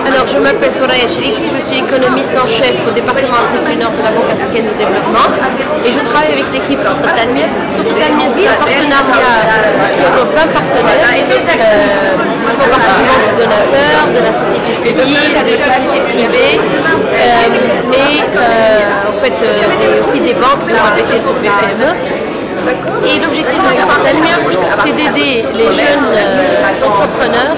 Alors, je m'appelle Thoraya Shriki, je suis économiste en chef au département Afrique du Nord de la Banque africaine de développement et je travaille avec l'équipe Soukhat Almir. Soukhat Almir, c'est un partenariat qui regroupe 20 partenaires qui font partie du monde des donateurs, de la société civile, des sociétés privées et en fait aussi des banques, de la BTS ou PME. Et l'objectif de Soukhat Almir, c'est d'aider les jeunes entrepreneurs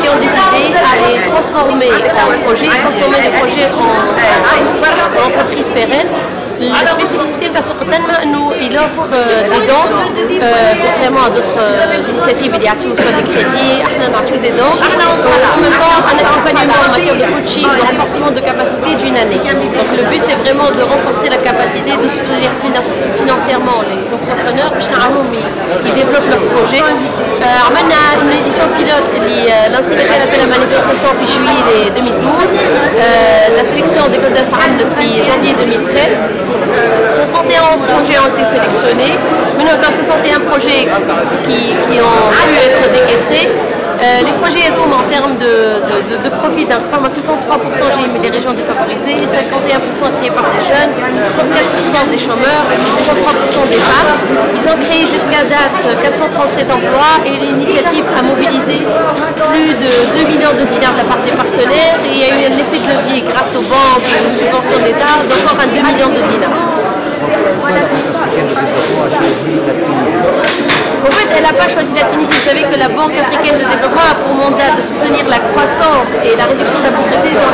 qui ont des idées à les transformer en projets, transformer des projets en entreprises pérennes. La spécificité de Soukhat Almir, il offre des dons, contrairement à d'autres initiatives, il y a tout soit des crédits, des dons, en même temps un accompagnement en matière de coaching, de renforcement de capacité d'une année. Donc le but c'est vraiment de renforcer la capacité de soutenir financièrement les entrepreneurs, ils développent leurs projets. On a une édition pilote, l'insigne qu'elle appelle la manifestation en juillet 2012, la sélection des Golden Sahara depuis janvier 2013. 71 projets ont été sélectionnés, mais encore 61 projets qui ont pu être décaissés. Les projets aident en termes de profit d'un format 63% j'ai mis les régions défavorisées, 51% créés par des jeunes, 34% des chômeurs, 33% des femmes. Ils ont créé jusqu'à date 437 emplois et l'initiative a mobilisé plus de 2 millions de dinars de la part des partenaires et il y a eu un effet de levier grâce aux banques et aux subventions d'État d'encore un 2 millions de dinars. En fait, elle n'a pas choisi la Tunisie. Vous savez que la Banque africaine de développement a pour mandat de soutenir la croissance et la réduction de la pauvreté dans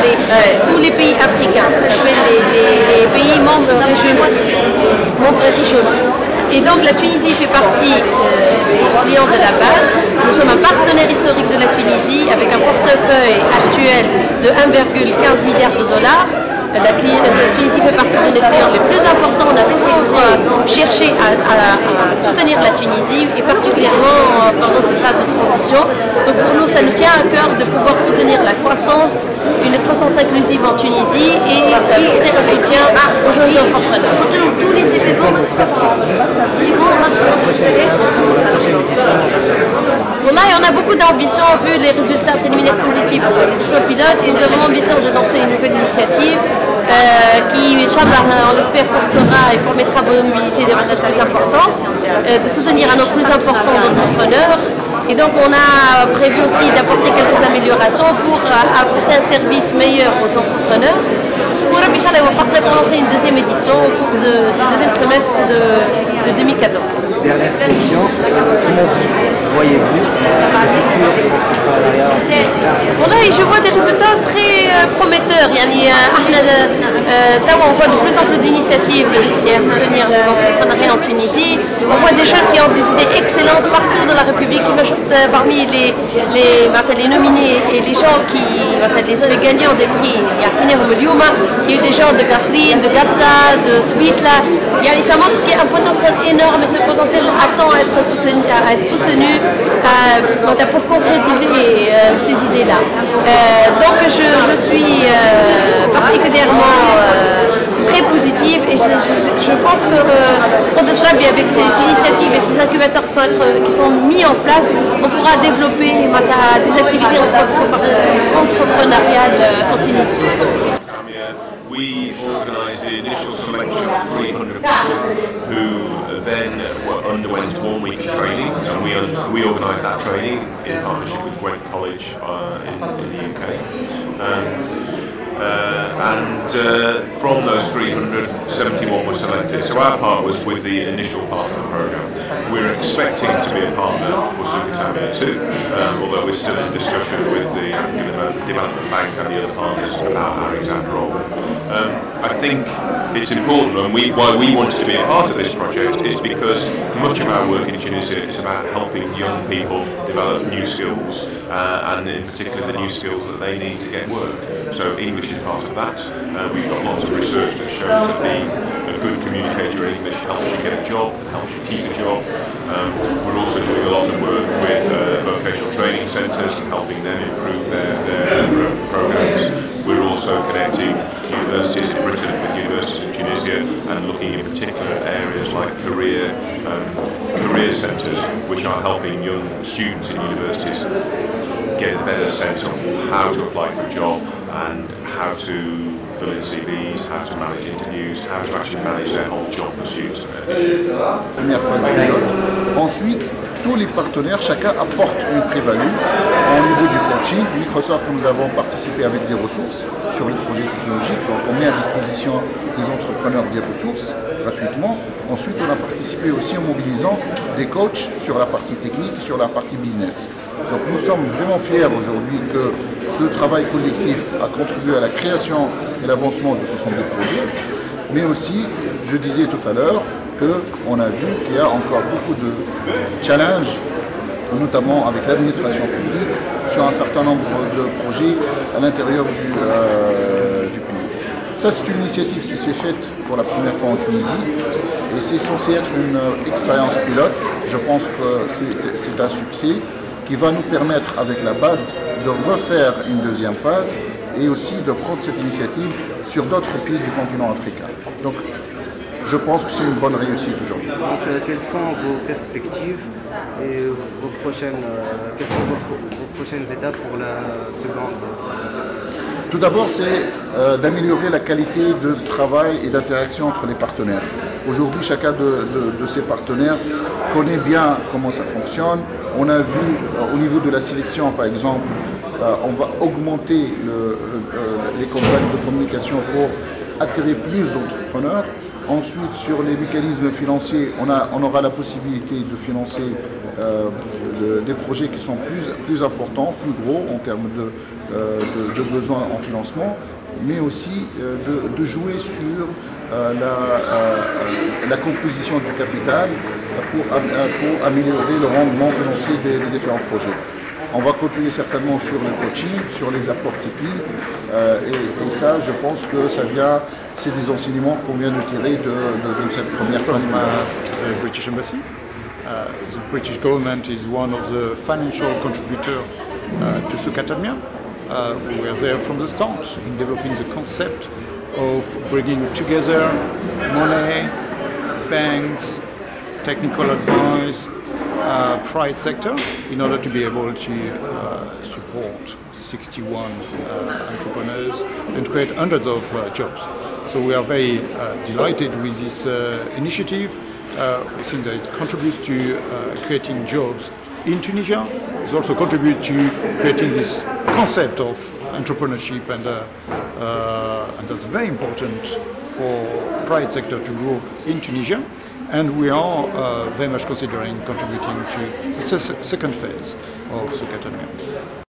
tous les pays africains, ce qu'on appelle les pays membres régionaux. Et donc la Tunisie fait partie des clients de la BAD. Nous sommes un partenaire historique de la Tunisie avec un portefeuille actuel de 1,15 milliard de dollars. La Tunisie fait partie de nos clients les plus importants. On a toujours cherché à soutenir la Tunisie et particulièrement pendant cette phase de transition. Donc pour nous, ça nous tient à cœur de pouvoir soutenir la croissance, une croissance inclusive en Tunisie et offrir un soutien aux jeunes entrepreneurs. Tous les événements Là, on a beaucoup d'ambition vu les résultats préliminaires positifs de l'édition pilote et nous avons l'ambition de lancer une nouvelle initiative qui, Inch'Allah, on l'espère, portera et permettra de mobiliser des ressources plus importantes, de soutenir un nombre plus important d'entrepreneurs. Et donc on a prévu aussi d'apporter quelques améliorations pour apporter un service meilleur aux entrepreneurs. Pour Inch'Allah, on va pour lancer une deuxième édition au cours du deuxième trimestre de 2014. Dernière question, comment voyez-vous Voilà, et je vois des résultats très prometteurs. On voit de plus en plus d'initiatives destinées à soutenir les entrepreneurs en Tunisie. On voit des jeunes qui ont des idées excellentes partout dans la République. Parmi les nominés et les gens les gagnants des prix, il y a eu des gens de Kasrine, de Gafsa, de Sbitla. Ça montre qu'il y a un potentiel énorme et ce potentiel attend à être soutenu pour concrétiser ces idées-là. Donc je suis particulièrement très positive et je pense que avec ces initiatives et ces incubateurs qui sont mis en place, on pourra développer des activités entrepreneuriales en Tunisie. We organised the initial selection of 300 people who then underwent 1 week of training, and we organised that training in partnership with Gwent College in the UK. From those 300, 71 were selected. So our part was with the initial part of the programme. We're expecting to be a partner for Soukhat Almir too, although we're still in discussion with the African Development Bank and the other partners about our exact role. I think it's important, and why we wanted to be a part of this project is because much of our work in Tunisia is about helping young people develop new skills, and in particular the new skills that they need to get work. So English is part of that. We've got lots of research that shows that being a good communicator in English helps you get a job and helps you keep a job. We're also doing a lot of work with vocational training centres and helping them improve their programmes. We're also connecting universities in Britain with universities in Tunisia and looking in particular at areas like career centres which are helping young students in universities get a better sense of how to apply for a job and how to fill in CVs, how to manage interviews, how to actually manage their whole job pursuit. Première phase pilote. Ensuite, tous les partenaires, chacun apporte une plus-value. Au niveau du coaching, Microsoft, nous avons participé avec des ressources sur le projet technologique. Donc on met à disposition des entrepreneurs des ressources gratuitement. Ensuite, on a participé aussi en mobilisant des coachs sur la partie technique, sur la partie business. Donc nous sommes vraiment fiers aujourd'hui que ce travail collectif a contribué à la création et l'avancement de ce centre de projet. Mais aussi, je disais tout à l'heure, qu'on a vu qu'il y a encore beaucoup de challenges, notamment avec l'administration publique, sur un certain nombre de projets à l'intérieur du pays. Ça, c'est une initiative qui s'est faite pour la première fois en Tunisie et c'est censé être une expérience pilote. Je pense que c'est un succès qui va nous permettre, avec la BAD, de refaire une deuxième phase et aussi de prendre cette initiative sur d'autres pays du continent africain. Donc, je pense que c'est une bonne réussite aujourd'hui. Donc, quelles sont vos perspectives et quelles sont vos prochaines étapes pour la seconde édition? Tout d'abord, c'est d'améliorer la qualité de travail et d'interaction entre les partenaires. Aujourd'hui, chacun de ces partenaires connaît bien comment ça fonctionne. On a vu au niveau de la sélection, par exemple, on va augmenter les campagnes de communication pour attirer plus d'entrepreneurs. Ensuite, sur les mécanismes financiers, on aura la possibilité de financer des projets qui sont plus importants, plus gros en termes de besoins en financement, mais aussi de jouer sur la composition du capital pour améliorer le rendement financier des différents projets. On va continuer certainement sur le coaching, sur les apports techniques, et ça, je pense que c'est des enseignements qu'on vient de tirer de cette première phase. The British Embassy. The British government is one of the financial contributors to Sukatamia. We were there from the start in developing the concept of bringing together money, banks, technical advice, private sector in order to be able to support 61 entrepreneurs and create hundreds of jobs. So we are very delighted with this initiative. We think that it contributes to creating jobs in Tunisia. It also contributes to creating this concept of entrepreneurship, and that's very important for private sector to grow in Tunisia. And we are very much considering contributing to the second phase of Sukatamia.